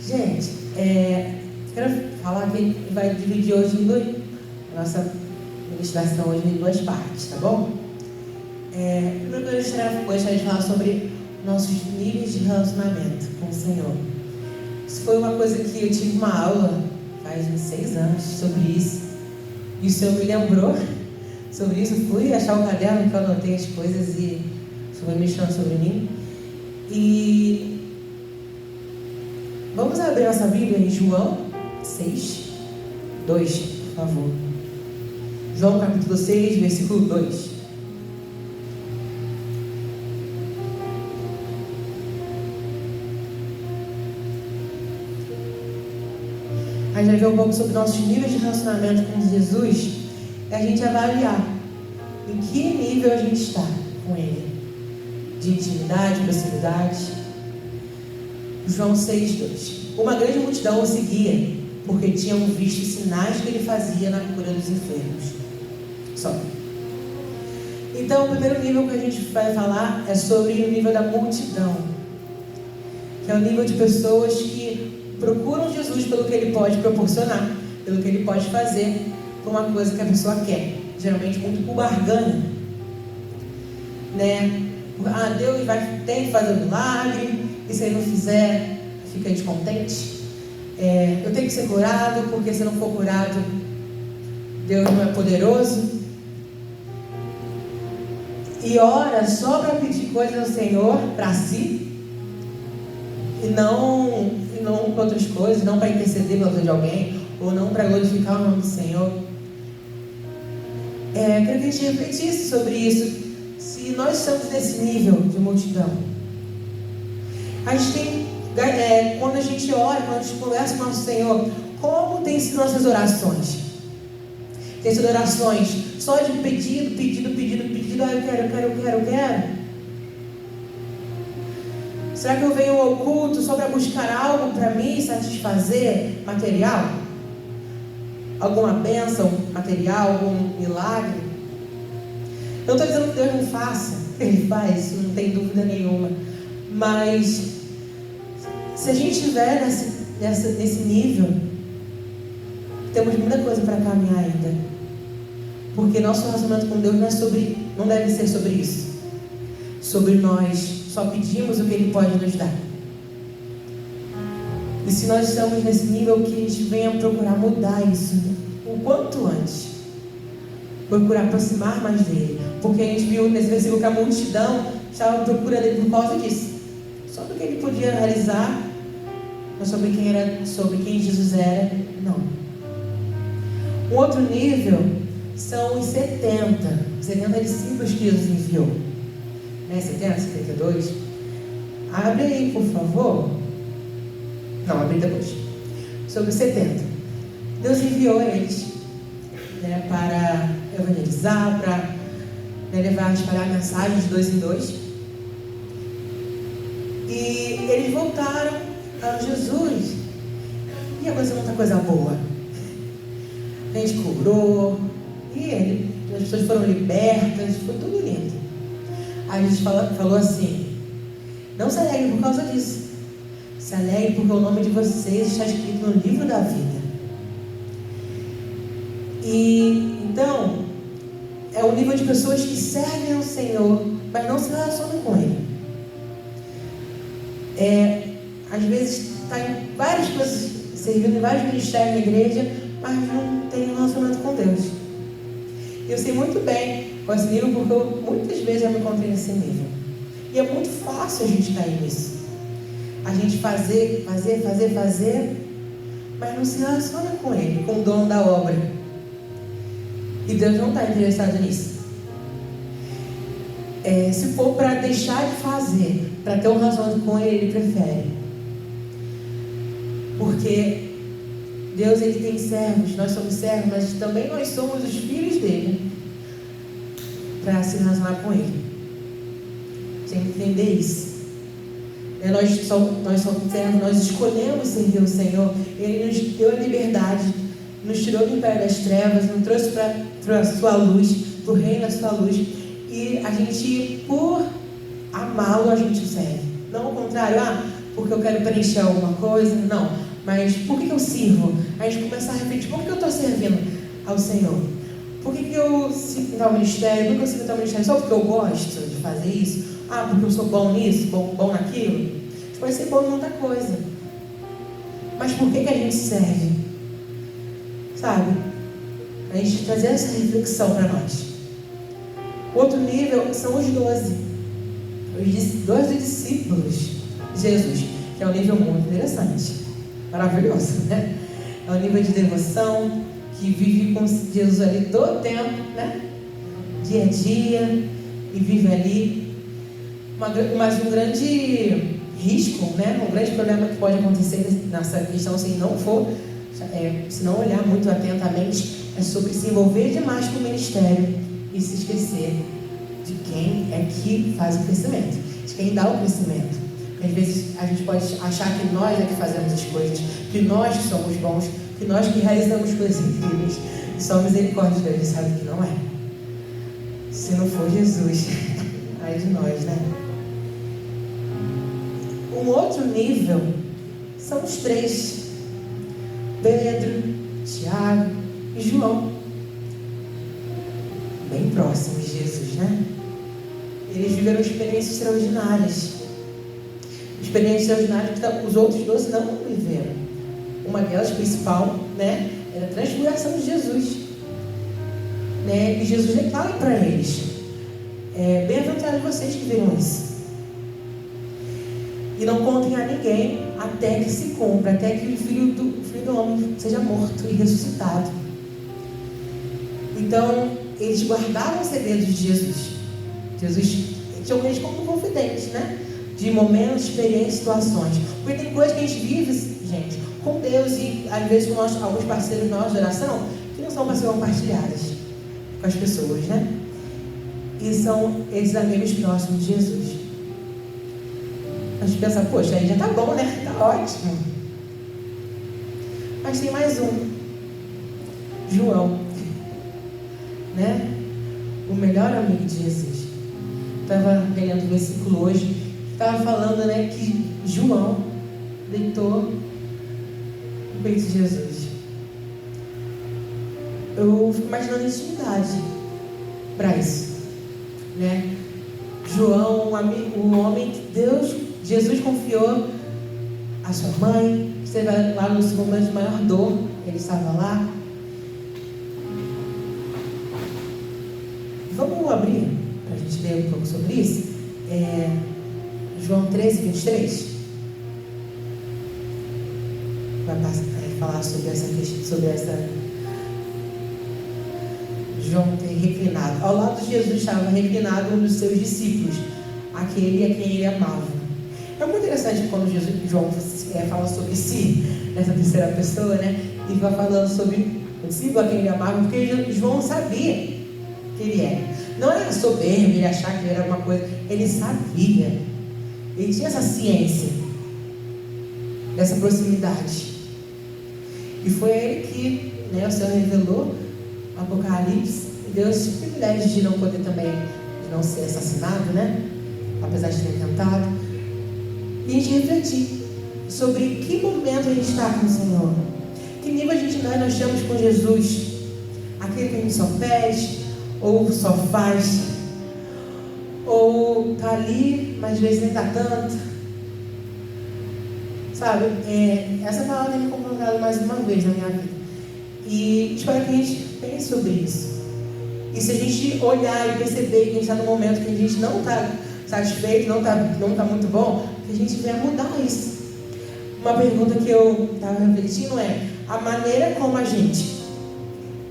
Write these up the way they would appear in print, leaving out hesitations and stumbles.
Gente, quero falar que vai dividir hoje em dois. Nossa ministração hoje em duas partes, tá bom? Primeiro eu gostaria de falar sobre nossos níveis de relacionamento com o Senhor. Isso foi uma coisa que eu tive uma aula faz uns 6 anos sobre isso. E o Senhor me lembrou sobre isso. Eu fui achar o caderno que eu anotei as coisas e foi ministrando sobre mim. E vamos abrir nossa Bíblia em João 6, 2, por favor. João capítulo 6, versículo 2. A gente vai ver um pouco sobre nossos níveis de relacionamento com Jesus e a gente avaliar em que nível a gente está com Ele, de intimidade, proximidade. João 6,2. Uma grande multidão o seguia, porque tinham visto os sinais que ele fazia na cura dos enfermos. Só. Então, o primeiro nível que a gente vai falar é sobre o nível da multidão, que é o nível de pessoas que procuram Jesus pelo que ele pode proporcionar, pelo que ele pode fazer, por uma coisa que a pessoa quer, geralmente muito por barganha, né? Deus vai ter que fazer um milagre, e se ele não fizer, fica descontente. Eu tenho que ser curado, porque se não for curado, Deus não é poderoso. E ora só para pedir coisas ao Senhor para si, e não para outras coisas, não para interceder pela vida de alguém, ou não para glorificar o nome do Senhor. Quero que a gente refletisse sobre isso. Se nós estamos nesse nível de multidão, a gente tem, quando a gente ora, quando a gente conversa com o nosso Senhor, como tem sido nossas orações? Tem sido orações só de pedido, eu quero. Será que eu venho ao culto só para buscar algo para mim satisfazer material? Alguma bênção material, algum milagre? Eu não estou dizendo que Deus não faça, Ele faz, não tem dúvida nenhuma. Mas se a gente estiver nesse nível, temos muita coisa para caminhar ainda. Porque nosso relacionamento com Deus não deve ser sobre isso. Sobre nós só pedimos o que Ele pode nos dar. E se nós estamos nesse nível, que a gente venha procurar mudar isso o quanto antes. Procurar aproximar mais dele. Porque a gente viu nesse versículo que a multidão estava à procura dele por causa disso. Só do que ele podia realizar, mas sobre quem Jesus era, não. Um outro nível são os 70 discípulos que Jesus enviou. 70, 72. Abre aí, por favor. Não, abre depois. Sobre os 70. Deus enviou eles para evangelizar, para levar, espalhar mensagens de 2 em 2. E eles voltaram a Jesus. E aconteceu muita coisa boa. A gente curou. E as pessoas foram libertas. Foi tudo lindo. Aí Jesus falou assim: não se alegrem por causa disso. Se alegrem porque o nome de vocês está escrito no livro da vida. E então, é o nível de pessoas que servem ao Senhor, mas não se relacionam com Ele. Às vezes está em várias coisas, servindo em vários ministérios na igreja, mas não tem relacionamento com Deus. Eu sei muito bem com esse nível, porque eu muitas vezes já me encontrei nesse nível. E é muito fácil a gente cair nisso. A gente fazer, mas não se relaciona com Ele, com o dono da obra. E Deus não está interessado nisso. Se for para deixar de fazer, para ter um relacionamento com Ele, Ele prefere. Porque Deus, Ele tem servos, nós somos servos, mas também nós somos os filhos dEle, para se relacionar com Ele. Tem que entender isso. Nós somos servos, nós escolhemos servir o Senhor. Ele nos deu a liberdade, nos tirou do império das trevas, nos trouxe para a sua luz, para o reino da sua luz. E a gente, por amá-lo, a gente o serve. Não ao contrário, porque eu quero preencher alguma coisa, não. Mas por que eu sirvo? A gente começa a refletir, por que eu estou servindo ao Senhor? Por que eu sigo tal ministério? Por que eu sigo tal ministério? Só porque eu gosto de fazer isso? Ah, porque eu sou bom nisso, bom naquilo? A gente pode ser bom em muita coisa. Mas por que a gente serve? Sabe? A gente trazer essa reflexão para nós. Outro nível são os 12. Os 12 discípulos de Jesus, que é um nível muito interessante. Maravilhoso, né? É um nível de devoção, que vive com Jesus ali todo o tempo, né? Dia a dia, e vive ali. Mas um grande risco, né? Um grande problema que pode acontecer nessa questão, se não olhar muito atentamente, é sobre se envolver demais com o ministério e se esquecer de quem é que faz o crescimento, de quem dá o crescimento. Porque às vezes a gente pode achar que nós é que fazemos as coisas, que nós que somos bons, que nós que realizamos coisas incríveis. E só a misericórdia de Deus sabe que não é. Se não for Jesus, ai de nós, né? Um outro nível são os 3: Pedro, Tiago e João. Bem próximos de Jesus, né? Eles viveram experiências extraordinárias. Experiências extraordinárias que os outros 12 não viveram. Uma delas, principal, né, era a transfiguração de Jesus. Né? E Jesus declara para eles: bem-aventurados vocês que viram isso. E não contem a ninguém até que se cumpra, até que o Filho do Homem seja morto e ressuscitado. Então, eles guardavam os segredos de Jesus. Jesus tinha eles como confidentes, né? De momentos, experiências, situações. Porque tem coisas que a gente vive, gente, com Deus e às vezes com alguns parceiros nossos de oração, que não são para ser compartilhadas com as pessoas, né? E são esses amigos próximos de Jesus. A gente pensa, poxa, aí já tá bom, né? Tá ótimo. Mas tem mais um. João. Né? O melhor amigo de Jesus. Estava lendo o versículo hoje. Estava falando, né, que João deitou no peito de Jesus. Eu fico imaginando intimidade para isso. Né? João, o homem que Jesus confiou a sua mãe, esteve lá no seu momento de maior dor, ele estava lá. Vamos abrir para a gente ler um pouco sobre isso? João 13:23. Vai falar sobre essa questão, João ter reclinado. Ao lado de Jesus estava reclinado um dos seus discípulos, aquele a quem ele amava. É muito interessante quando João fala sobre si, nessa terceira pessoa, né? E vai falando sobre o discípulo a quem ele amava, porque João sabia que ele era. Não era soberbo, ele achar que ele era alguma coisa. Ele sabia. Ele tinha essa ciência dessa proximidade. E foi a ele que, né, o Senhor revelou Apocalipse e deu esse privilégio de não poder também, de não ser assassinado, né? Apesar de ter tentado. E a gente refletir sobre que momento a gente está com o Senhor. Que nível nós estamos com Jesus. Aquele que a gente só pede, ou só faz, ou está ali, mas às vezes nem dá tanto. Sabe? Essa palavra tem me confrontado mais uma vez na minha vida. E espero que a gente pense sobre isso. E se a gente olhar e perceber que a gente está num momento que a gente não está satisfeito, não está muito bom, que a gente venha mudar isso. Uma pergunta que eu estava refletindo a maneira como a gente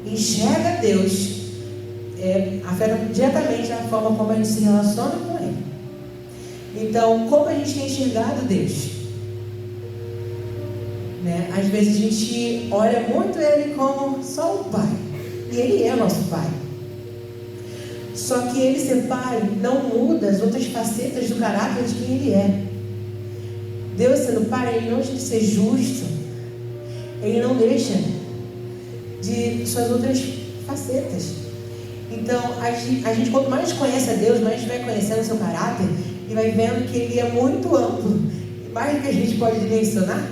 enxerga Deus afeta diretamente a forma como a gente se relaciona com Ele. Então, como a gente tem enxergado Deus? Né? Às vezes a gente olha muito Ele como só um pai. E Ele é nosso pai. Só que Ele ser pai não muda as outras facetas do caráter de quem Ele é. Deus sendo pai, Ele não deixa de ser justo. Ele não deixa de suas outras facetas. Então, a gente quanto mais conhece a Deus, mais a gente vai conhecendo o seu caráter e vai vendo que Ele é muito amplo. mais do que a gente pode dimensionar,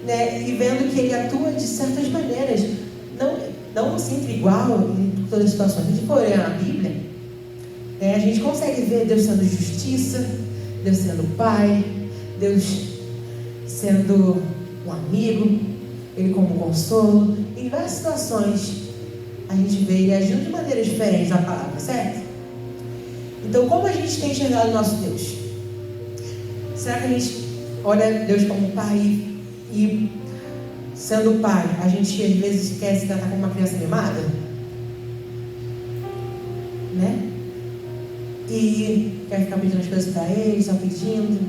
né? E vendo que Ele atua de certas maneiras, não sempre igual em todas as situações. Se a gente for olhar na Bíblia, a gente consegue ver Deus sendo justiça, Deus sendo Pai, Deus sendo um amigo, Ele como consolo. Em várias situações a gente vê Ele agindo de maneiras diferentes na palavra, certo? Então, como a gente tem enxergado o nosso Deus? Será que a gente olha Deus como Pai e, sendo Pai, a gente às vezes quer se tratar como uma criança mimada? Né? E quer ficar pedindo as coisas para Ele, só pedindo.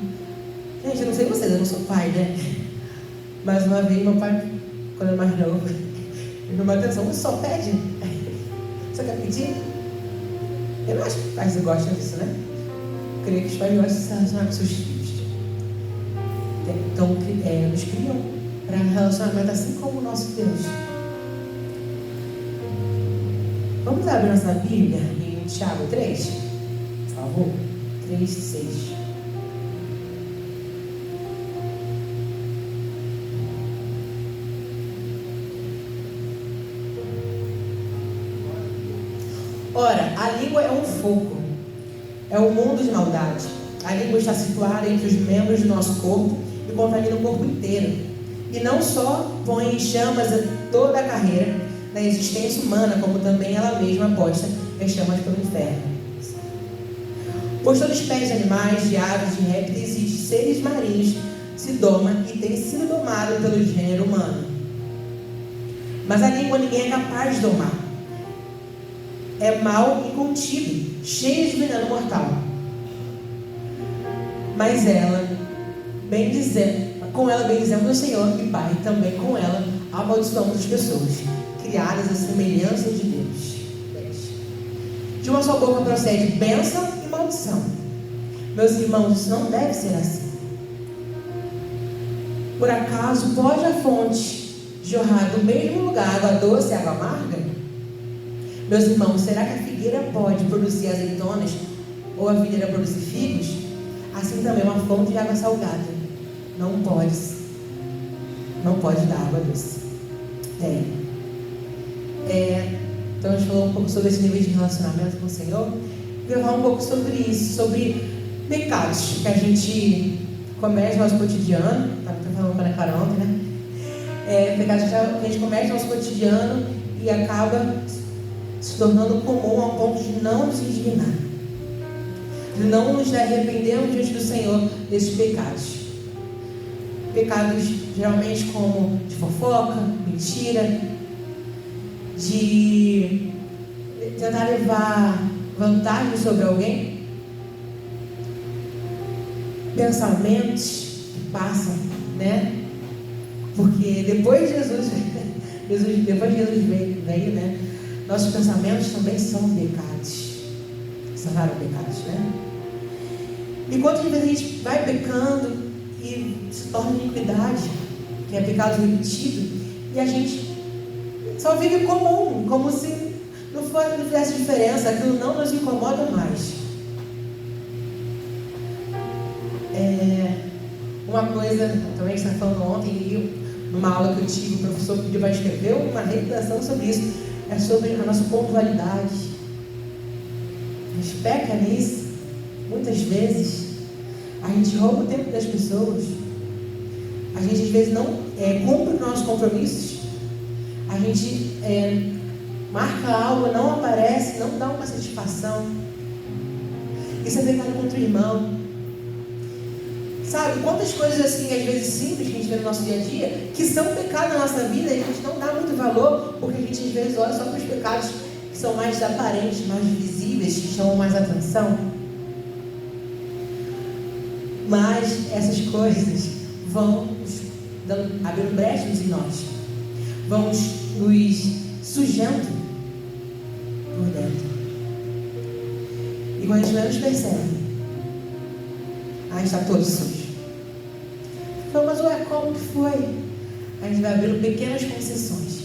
Gente, eu não sei vocês, eu não sou pai, né? Mas uma vez meu pai, quando eu era mais novo, ele me chamou a atenção: você só pede? Você quer pedir? Eu não acho que os pais gostam disso, né? Eu creio que os pais gostam de se relacionar com seus filhos. Então, nos criam para relacionamento assim como o nosso Deus. Vamos abrir nossa Bíblia em Tiago 3? Por favor. 3, 6. Ora, a língua é um fogo, é um mundo de maldade. A língua está situada entre os membros do nosso corpo e contamina o corpo inteiro. E não só põe em chamas toda a carreira da existência humana, como também ela mesma posta em chamas pelo inferno. Pois toda espécie de animais, de aves, de répteis e de seres marinhos se doma e tem sido domado pelo gênero humano. Mas a língua ninguém é capaz de domar. É mau e contido, cheio de veneno mortal. Mas com ela bendizemos o Senhor e Pai, também com ela amaldiçoamos as pessoas, criadas à semelhança de Deus. De uma só boca procede bênção e maldição. Meus irmãos, isso não deve ser assim. Por acaso pode a fonte jorrar do mesmo lugar água doce e água amarga? Meus irmãos, será que a figueira pode produzir azeitonas ou a videira produzir figos? Assim também uma fonte de água salgada não pode dar água doce. Então a gente falou um pouco sobre esse nível de relacionamento com o Senhor. Eu vou falar um pouco sobre isso, sobre pecados que a gente comete no nosso cotidiano. Estava falando para a Carol ontem, né? Pecados que a gente comete no nosso cotidiano e acaba se tornando comum ao ponto de não nos indignar, de não nos arrependermos diante do Senhor desses pecados. Pecados geralmente como de fofoca, mentira, de tentar levar vantagem sobre alguém, pensamentos que passam, né? Porque depois de Jesus veio, né? Nossos pensamentos também são pecados. São raros pecados, né? E quantas vezes a gente vai pecando e se torna iniquidade, que é pecado repetido, e a gente só vive comum, como se não fizesse diferença, aquilo não nos incomoda mais. Uma coisa também que você estava falando ontem, e numa aula que eu tive, o professor pediu para escrever uma redação sobre isso, é sobre a nossa pontualidade. A gente peca nisso, muitas vezes. A gente rouba o tempo das pessoas. A gente às vezes não cumpre os nossos compromissos. A gente marca algo, não aparece, não dá uma satisfação. Isso é pecado contra o irmão. Sabe, quantas coisas assim, às vezes simples, que a gente vê no nosso dia a dia, que são pecado na nossa vida e a gente não dá muito valor, porque a gente às vezes olha só para os pecados que são mais aparentes, mais visíveis, que chamam mais atenção. Mas essas coisas vão abrindo brechas em nós, vão nos sujando por dentro. E quando a gente menos percebe, a gente está todo sujo. Então, mas ué, como que foi? A gente vai abrindo pequenas concessões.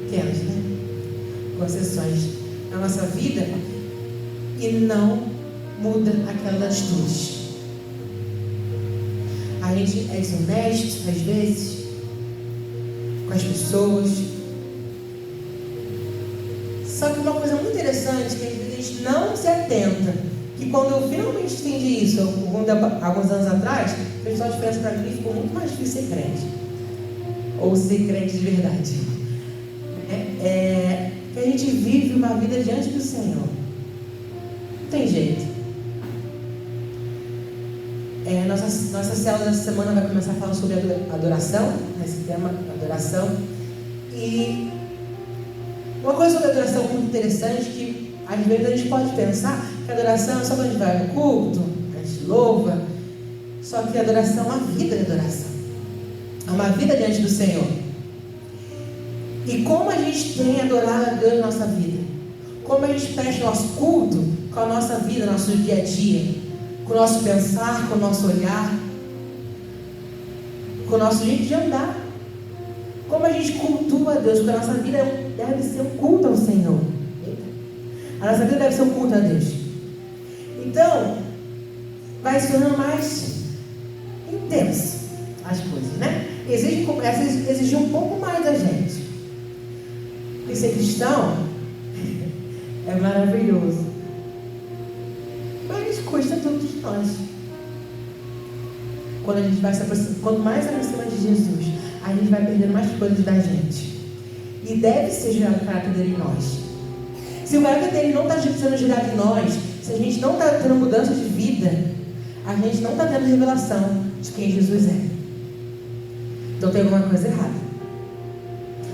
Pequenas, né? Concessões na nossa vida e não muda aquelas atitudes. A gente é desonesto, às vezes, com as pessoas. Só que uma coisa muito interessante, que às vezes a gente não se atenta, que quando eu finalmente entendi isso, alguns anos atrás, o pessoal pensa para mim, ficou muito mais difícil ser crente. Ou ser crente de verdade. Que a gente vive uma vida diante do Senhor. Não tem jeito. Nossa célula dessa semana vai começar falando sobre adoração, esse tema, adoração. E uma coisa sobre adoração muito interessante, que às vezes a gente pode pensar que a adoração é só quando a gente vai ao culto, a gente louva. Só que a adoração é uma vida de adoração. É uma vida diante do Senhor. E como a gente tem adorado a Deus na nossa vida? Como a gente presta nosso culto com a nossa vida, nosso dia a dia? Com o nosso pensar, com o nosso olhar, com o nosso jeito de andar. Como a gente cultua a Deus? Porque a nossa vida deve ser um culto ao Senhor. A nossa vida deve ser um culto a Deus. Então, vai se tornando mais intenso as coisas, né? Exige um pouco mais da gente. Porque ser cristão é maravilhoso. Mas custa tudo de nós. Quando a gente vai se aproximar, quanto mais se aproxima de Jesus, a gente vai perdendo mais coisas da gente. E deve ser gerado o caráter dele em nós. Se o caráter dele não está sendo gerado em nós, se a gente não está tendo mudança de vida, a gente não está tendo revelação de quem Jesus é. Então tem alguma coisa errada.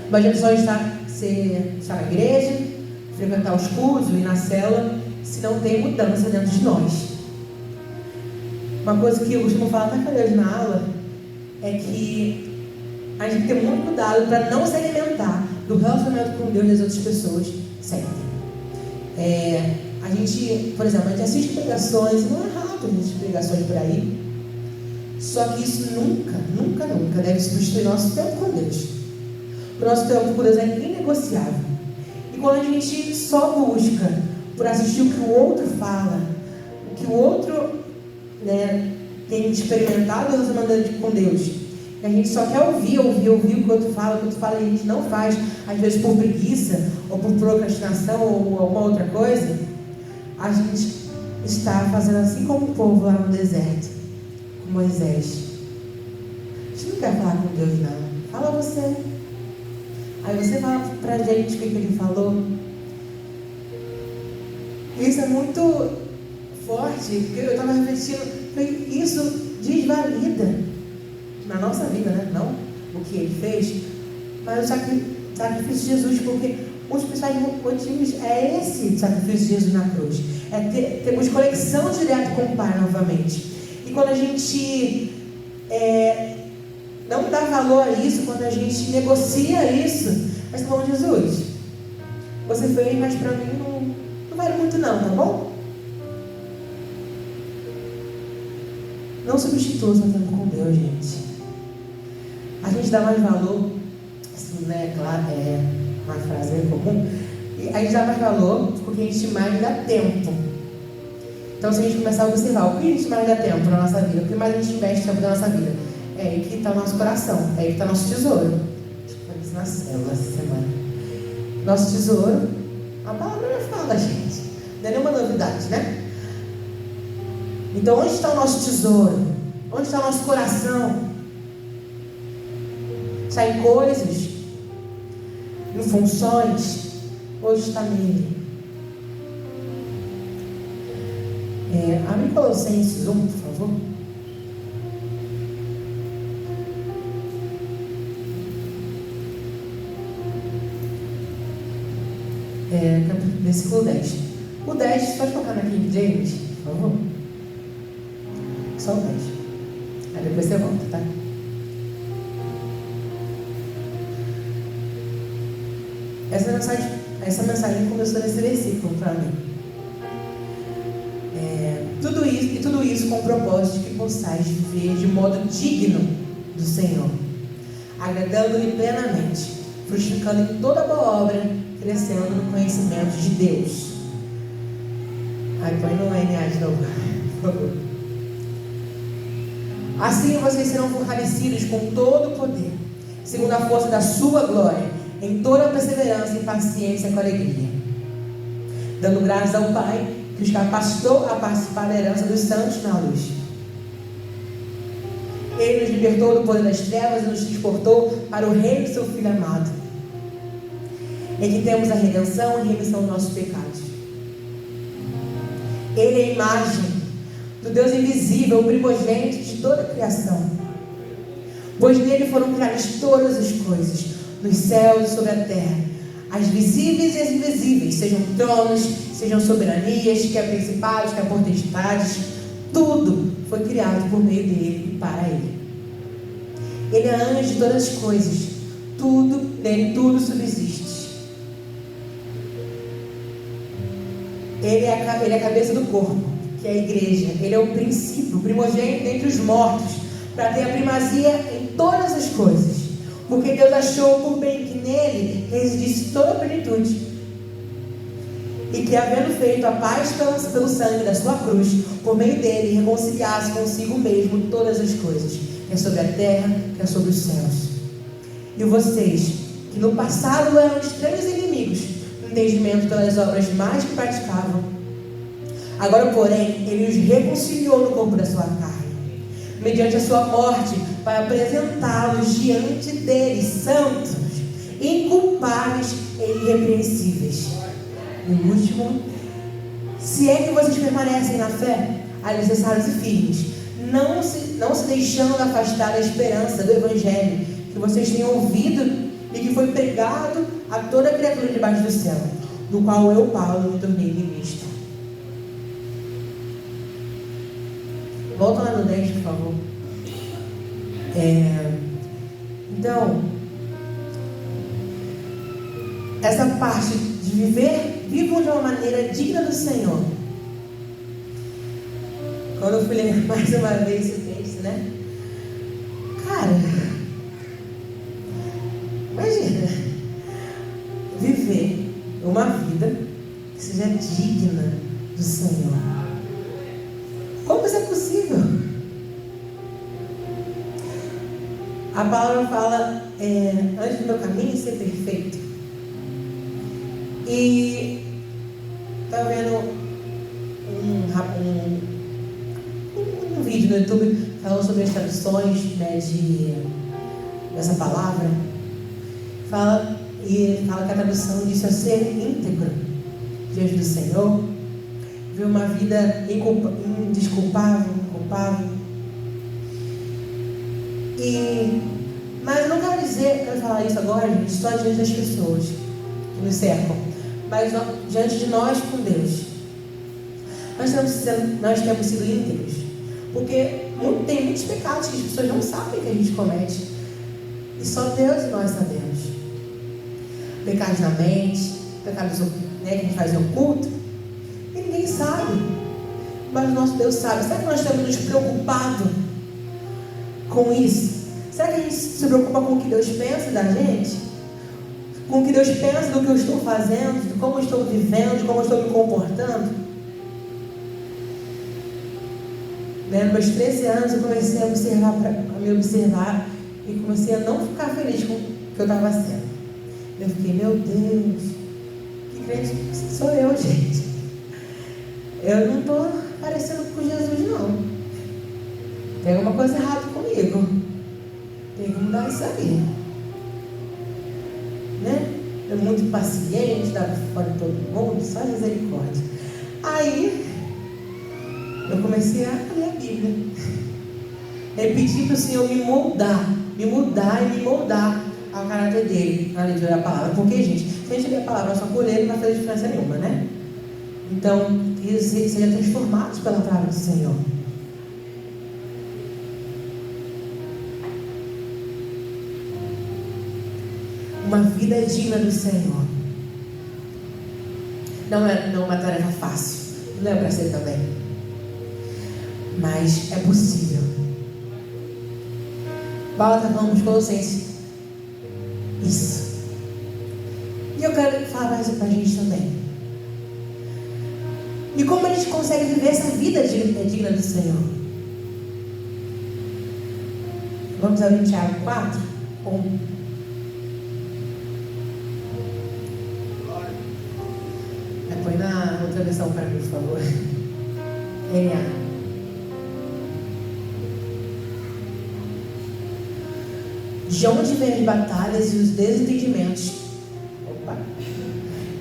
Imagina só estar na igreja, frequentar os cultos, ir na célula, se não tem mudança dentro de nós. Uma coisa que eu costumo falar até com Deus na aula é que a gente tem que ter muito cuidado para não se alimentar do relacionamento com Deus e das outras pessoas sempre. A gente, por exemplo, a gente assiste pregações, não é errado a gente assistir pregações por aí, só que isso nunca deve substituir nosso tempo com Deus. O nosso tempo com Deus é inegociável. E quando a gente só busca por assistir o que o outro fala, o que o outro tem experimentado com Deus, e a gente só quer ouvir o que o outro fala, e a gente não faz, às vezes por preguiça, ou por procrastinação, ou alguma outra coisa, a gente está fazendo assim como o povo lá no deserto, com Moisés. A gente não quer falar com Deus, não. Fala você. Aí você fala pra gente o que ele falou. Isso é muito forte, porque eu estava refletindo, isso desvalida na nossa vida, né? Não o que ele fez, mas o sacrifício de Jesus, porque um dos principais motivos é esse sacrifício de Jesus na cruz, é termos conexão direta com o Pai novamente. E quando a gente não dá valor a isso, quando a gente negocia isso, mas falando, Jesus, você fez, mas para mim não vale muito não, tá bom? Não substitua o seu tempo com Deus, gente. A gente dá mais valor, assim, né? Claro, é uma frase comum. A gente dá mais valor porque a gente mais dá tempo. Então, se a gente começar a observar o que a gente mais dá tempo na nossa vida, o que mais a gente investe tempo na nossa vida, é aí que está o nosso coração, é aí que está o nosso tesouro. Falei isso na célula essa semana. Nosso tesouro, a palavra já fala, gente. Não é nenhuma novidade, né? Então, onde está o nosso tesouro? Onde está o nosso coração? Está em coisas? Em funções? Ou está nele? Abre Colossenses 1, por favor. Versículo 10. O 10, pode colocar na King James, por favor? Só o 10. Aí depois você volta, tá? Essa mensagem começou nesse versículo para mim. Tudo isso com o propósito de que possais viver de modo digno do Senhor, agradando-lhe plenamente, frutificando em toda boa obra, crescendo no conhecimento de Deus. Aí põe no NA de novo, por favor. Assim vocês serão fortalecidos com todo o poder, segundo a força da sua glória, em toda a perseverança e paciência com alegria, dando graças ao Pai, que os capacitou a participar da herança dos santos na luz. Ele nos libertou do poder das trevas e nos transportou para o reino do seu Filho amado. Em que temos a redenção e remissão dos nossos pecados. Ele é a imagem do Deus invisível, o primogênito de toda a criação. Pois nele foram criadas todas as coisas, nos céus e sobre a terra, as visíveis e as invisíveis, sejam tronos, sejam soberanias, quer principados, quer potestades, tudo foi criado por meio dele e para ele. Ele é anjo de todas as coisas, nele tudo subsiste. Ele é a cabeça do corpo, que é a igreja. Ele é o princípio, o primogênito dentre os mortos, para ter a primazia em todas as coisas. Porque Deus achou por bem que nele residisse toda a plenitude. E que, havendo feito a paz pelo sangue da sua cruz, por meio dele reconciliasse consigo mesmo todas as coisas, que é sobre a terra, que é sobre os céus. E vocês, que no passado eram estranhos inimigos, entendimento pelas obras mais que praticavam, agora, porém, ele os reconciliou no corpo da sua carne, mediante a sua morte, para apresentá-los diante dele, santos, inculpáveis e irrepreensíveis. E o último, se é que vocês permanecem na fé, alicerçados e firmes, não se deixando afastar da esperança do Evangelho, que vocês têm ouvido e que foi pregado a toda criatura debaixo do céu, do qual eu, Paulo, me tornei ministro. Volta lá no 10, por favor. Então, essa parte de vivam de uma maneira digna do Senhor. Quando eu fui ler mais uma vez esse texto, né? Cara, imagina viver uma vida que seja digna do Senhor. Como isso é possível? A palavra fala, antes do meu caminho ser perfeito. E estava vendo um vídeo no YouTube falando sobre as traduções, né, dessa palavra. E fala que a tradução disso é ser íntegro diante do Senhor, ver uma vida indesculpável, inculpável. Mas eu não quero falar isso agora, gente, só diante das pessoas que nos cercam, mas diante de nós com Deus. Nós temos sido íntegros, porque tem muitos pecados que as pessoas não sabem que a gente comete, e só Deus e nós sabemos. Pecados na mente, pecados, né, que a gente faz em oculto, e ninguém sabe, mas o nosso Deus sabe. Será que nós estamos nos preocupados com isso? Será que a gente se preocupa com o que Deus pensa da gente? Com o que Deus pensa do que eu estou fazendo, de como eu estou vivendo, de como eu estou me comportando? Nos meus 13 anos eu comecei a me observar e comecei a não ficar feliz com o que eu estava sendo. Eu fiquei, meu Deus, que crente sou eu, gente? Eu não estou parecendo com Jesus, não. Tem alguma coisa errada comigo. Tem que mudar isso aí. Né? Eu muito paciente, dava fora de todo mundo, só misericórdia. Aí, eu comecei a ler a Bíblia. Eu pedi para o Senhor me mudar e me moldar ao caráter dele na leitura da palavra. Porque, gente, se a gente ler a palavra só por ler, não vai fazer diferença nenhuma, né? Então, que sejam transformados pela palavra do Senhor. Uma vida digna do Senhor. Não é uma tarefa fácil. Não é para ser também. Mas é possível. Paulo está falando para os Colossenses isso. E eu quero falar mais para a gente também. E como a gente consegue viver essa vida digna do Senhor? Vamos abrir Tiago 4, 1. Põe na outra versão para mim, por favor. NA. De onde vêm as batalhas e os desentendimentos? Opa!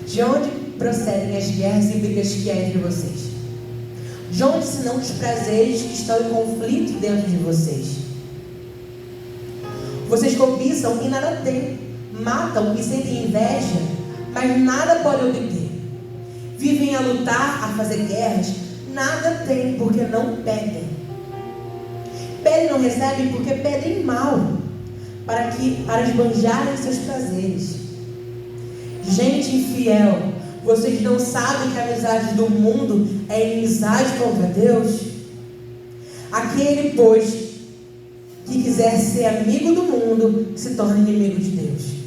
De onde procedem as guerras e brigas que há entre vocês? De onde senão os prazeres que estão em conflito dentro de vocês? Vocês cobiçam e nada têm, matam e sentem inveja, mas nada podem obter. Vivem a lutar, a fazer guerras, nada têm porque não pedem. Pedem e não recebem porque pedem mal, para esbanjarem seus prazeres. Gente infiel, vocês não sabem que a amizade do mundo é inimizade contra Deus? Aquele, pois, que quiser ser amigo do mundo, se torna inimigo de Deus.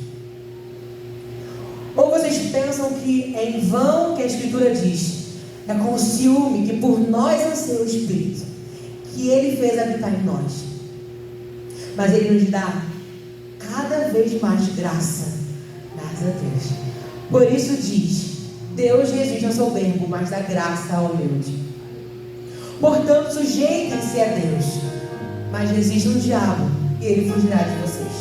Ou vocês pensam que é em vão que a Escritura diz: é com ciúme que por nós anseia o Espírito, que Ele fez habitar em nós. Mas Ele nos dá cada vez mais graça. Graças a Deus. Por isso diz: Deus resiste ao soberbo, mas dá graça ao humilde. Portanto, sujeitem-se a Deus, mas resistam ao diabo, e ele fugirá de vocês.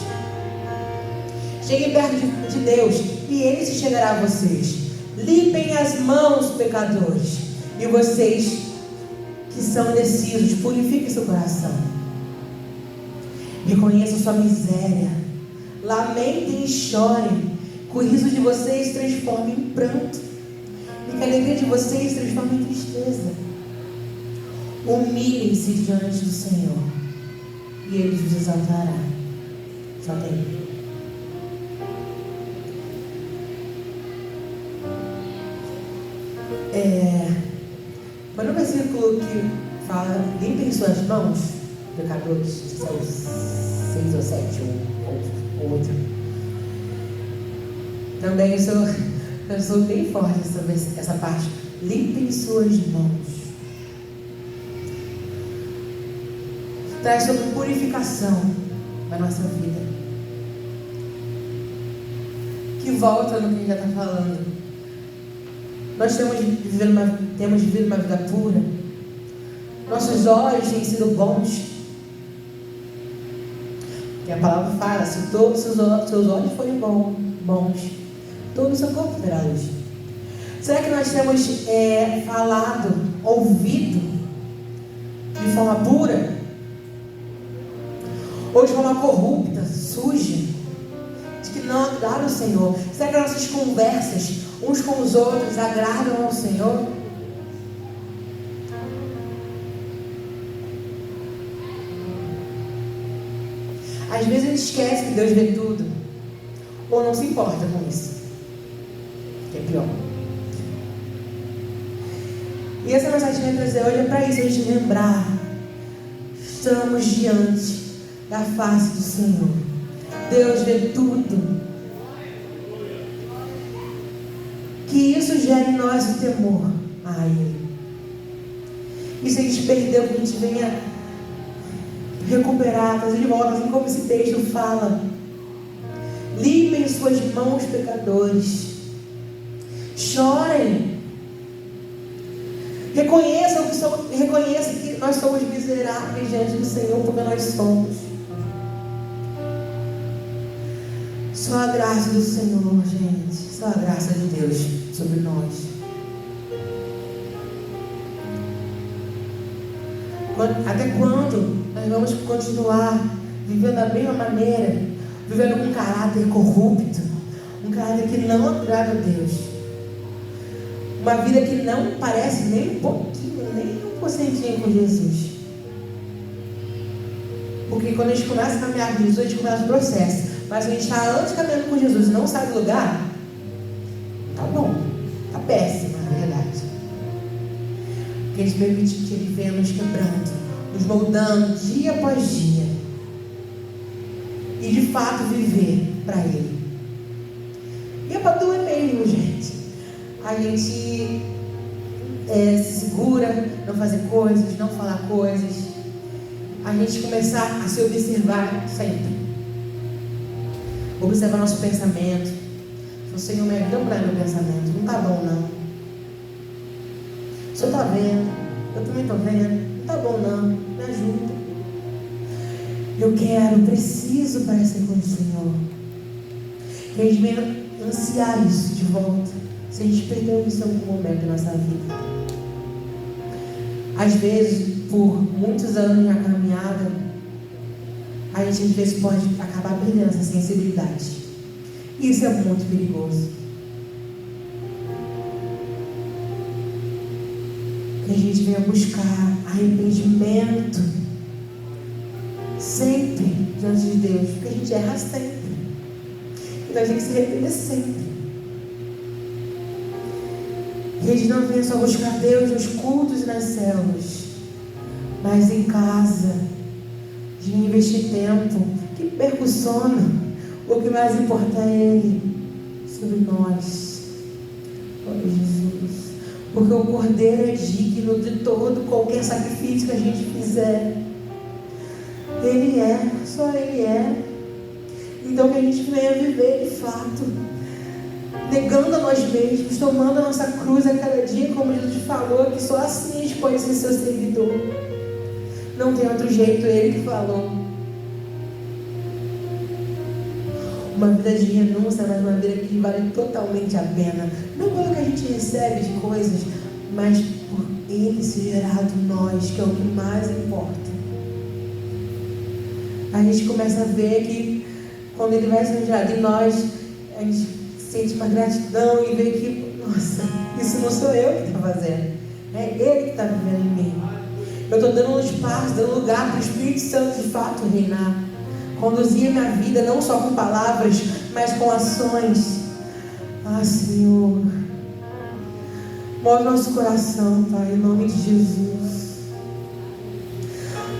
Cheguem perto de Deus, e Ele se chegará a vocês. Limpem as mãos, pecadores, e vocês que são indecisos, purifiquem seu coração. Reconheçam sua miséria, lamentem e chorem, que o riso de vocês se transforme em pranto, e que a alegria de vocês se transforme em tristeza. Humilhem-se diante do Senhor, e Ele vos exaltará. Só tem. Mas no versículo que fala: limpem suas mãos, pecadores, se é o 6 ou 7 ou 8. Também eu sou bem forte essa parte. Limpem suas mãos. Traz sobre purificação na nossa vida, que volta no que a gente já está falando. Nós temos vivido uma vida pura. Nossos olhos têm sido bons. E a palavra fala: se todos os seus olhos forem bons, todo o seu corpo terá luz. Será que nós temos falado, ouvido de forma pura? Ou de forma corrupta, suja, de que não agrada o Senhor? Será que as nossas conversas uns com os outros agradam ao Senhor? Às vezes a gente esquece que Deus vê tudo, ou não se importa com isso, que é pior. E essa mensagem que eu vou trazer hoje é para isso, a gente lembrar: estamos diante da face do Senhor. Deus vê tudo. Que isso gere em nós o temor a Ele. E se a gente perdeu, que a gente venha recuperar, trazer de volta, assim como esse texto fala. Limpem suas mãos, pecadores. Chorem. Reconheçam que nós somos miseráveis diante do Senhor, porque nós somos. Só a graça do Senhor, gente. Só a graça de Deus sobre nós. Até quando nós vamos continuar vivendo da mesma maneira, vivendo com um caráter corrupto, um caráter que não agrada a Deus, uma vida que não parece nem um pouquinho, nem um porcentinho com Jesus? Porque quando a gente começa a caminhar com Jesus, a gente começa o processo. Mas se a gente está antes caminhando com Jesus e não sai do lugar, tá bom, tá péssimo, na verdade. Porque a gente permite que Ele venha nos quebrando, nos moldando dia após dia, e de fato viver para Ele. E é para doer mesmo, gente. A gente se segura, não fazer coisas, não falar coisas, a gente começar a se observar sempre. Observar nosso pensamento. O Senhor, me ajuda para meu pensamento. Não está bom, não. O Senhor está vendo. Eu também estou vendo. Não está bom, não. Me ajuda. Eu preciso parecer com o Senhor. Que a gente venha ansiar isso de volta. Se a gente perdeu isso em algum momento da nossa vida. Às vezes, por muitos anos na caminhada, a gente às vezes pode acabar perdendo essa sensibilidade. Isso é muito perigoso. Que a gente venha buscar arrependimento sempre diante de Deus, porque a gente erra sempre. Então a gente se arrepender sempre. Que a gente não venha só buscar Deus nos cultos e nas células, mas em casa, de investir tempo, que perca o sono. O que mais importa é Ele sobre nós. Oh, Jesus. Porque o Cordeiro é digno de todo, qualquer sacrifício que a gente fizer. Ele é, só Ele é. Então que a gente venha viver de fato, negando a nós mesmos, tomando a nossa cruz a cada dia, como Jesus falou, que só assim a gente pode ser seu seguidor. Não tem outro jeito, Ele que falou. Uma vida de renúncia, mas uma vida que vale totalmente a pena. Não pelo que a gente recebe de coisas, mas por Ele ser gerado em nós, que é o que mais importa. A gente começa a ver que quando Ele vai ser gerado em nós, a gente sente uma gratidão e vê que, nossa, isso não sou eu que estou fazendo, é Ele que está vivendo em mim. Eu estou dando um espaço, dando lugar para o Espírito Santo de fato reinar. Conduzir a minha vida não só com palavras, mas com ações. Ah, Senhor, move nosso coração, Pai, em nome de Jesus.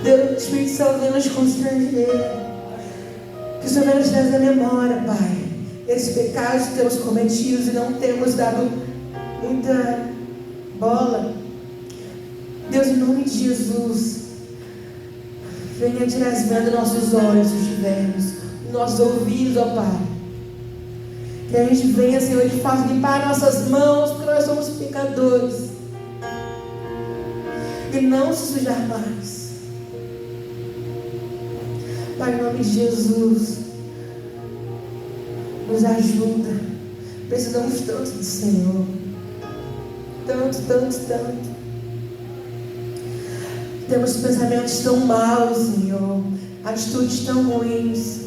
Deus, o Espírito Santo vem nos constranger. Que o Senhor venha nos trazer a memória, Pai, esses pecados que temos cometidos e não temos dado muita bola. Deus, em nome de Jesus, venha tirar as vendas dos nossos olhos, se tivermos, dos nossos ouvidos, ó Pai. Que a gente venha, Senhor, de fato limpar nossas mãos, porque nós somos pecadores. E não se sujar mais. Pai, em nome de Jesus, nos ajuda. Precisamos tanto do Senhor. Tanto, tanto, tanto. Temos pensamentos tão maus, Senhor, atitudes tão ruins,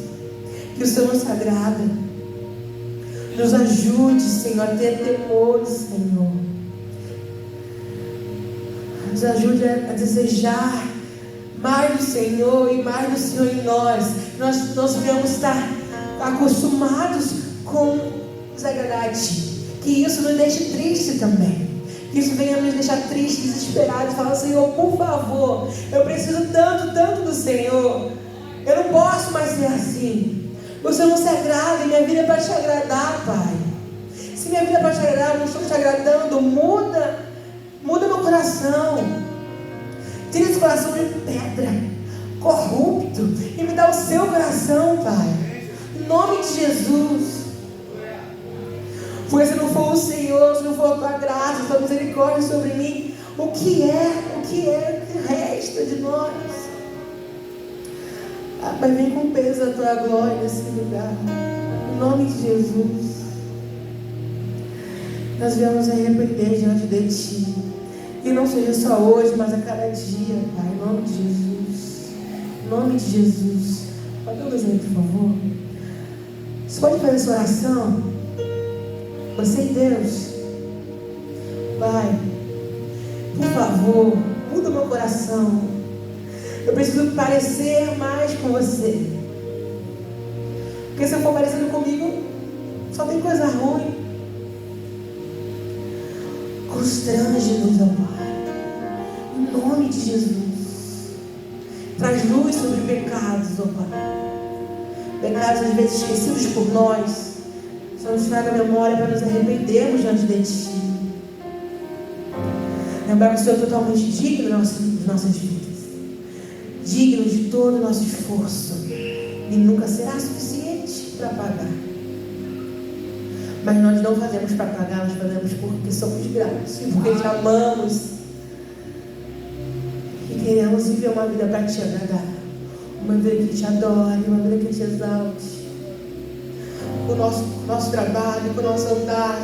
que o Senhor nos agrada. Nos ajude, Senhor, a ter temor, Senhor. Nos ajude a desejar mais do Senhor e mais do Senhor em nós. Nós devemos estar acostumados com desagradade. Que isso nos deixe triste também. Que isso venha nos deixar tristes, desesperados. Fala, Senhor, por favor, eu preciso tanto, tanto do Senhor. Eu não posso mais ser assim. O Senhor não se agrada e minha vida é para te agradar, Pai. Se minha vida é para te agradar, eu não estou te agradando, muda meu coração. Tira esse coração de pedra, corrupto, e me dá o seu coração, Pai. Em nome de Jesus. Porque se não for o Senhor, se não for a tua graça, a tua misericórdia sobre mim, o que resta de nós? Ah, Pai, vem com peso a tua glória nesse lugar. Em nome de Jesus. Nós viemos arrepender diante de Ti. E não seja só hoje, mas a cada dia, Pai. Em nome de Jesus. Em nome de Jesus. Pode dar um aí, por favor. Você pode fazer essa oração? Você e Deus. Pai, por favor, muda meu coração. Eu preciso parecer mais com você. Porque se eu for parecendo comigo, só tem coisa ruim. Constrange-nos, ó Pai. Em nome de Jesus. Traz luz sobre pecados, ó Pai. Pecados às vezes esquecidos por nós. Só nos traga a memória para nos arrependermos diante de Ti. Lembrar que o Senhor é totalmente digno de nossas vidas. digno de todo o nosso esforço, e nunca será suficiente para pagar. Mas nós não fazemos para pagar, nós fazemos porque somos gratos e porque te amamos e queremos viver uma vida para te agradar, uma vida que te adore, uma vida que te exalte. Com o nosso trabalho, com o nosso andar,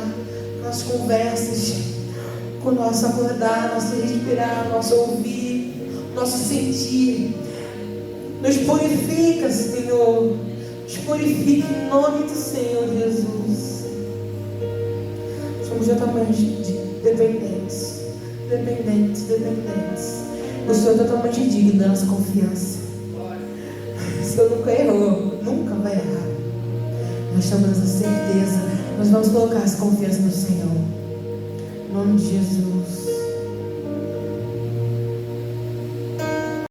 com nossas conversas, com o nosso acordar, nosso respirar, nosso ouvir, nosso sentir. Nos purifica, Senhor. Nos purifica em nome do Senhor Jesus. Somos totalmente dependentes. O Senhor é totalmente digno da nossa confiança. O Senhor nunca errou, nunca vai errar. Nós temos essa certeza. Nós vamos colocar essa confiança no Senhor. Em nome de Jesus.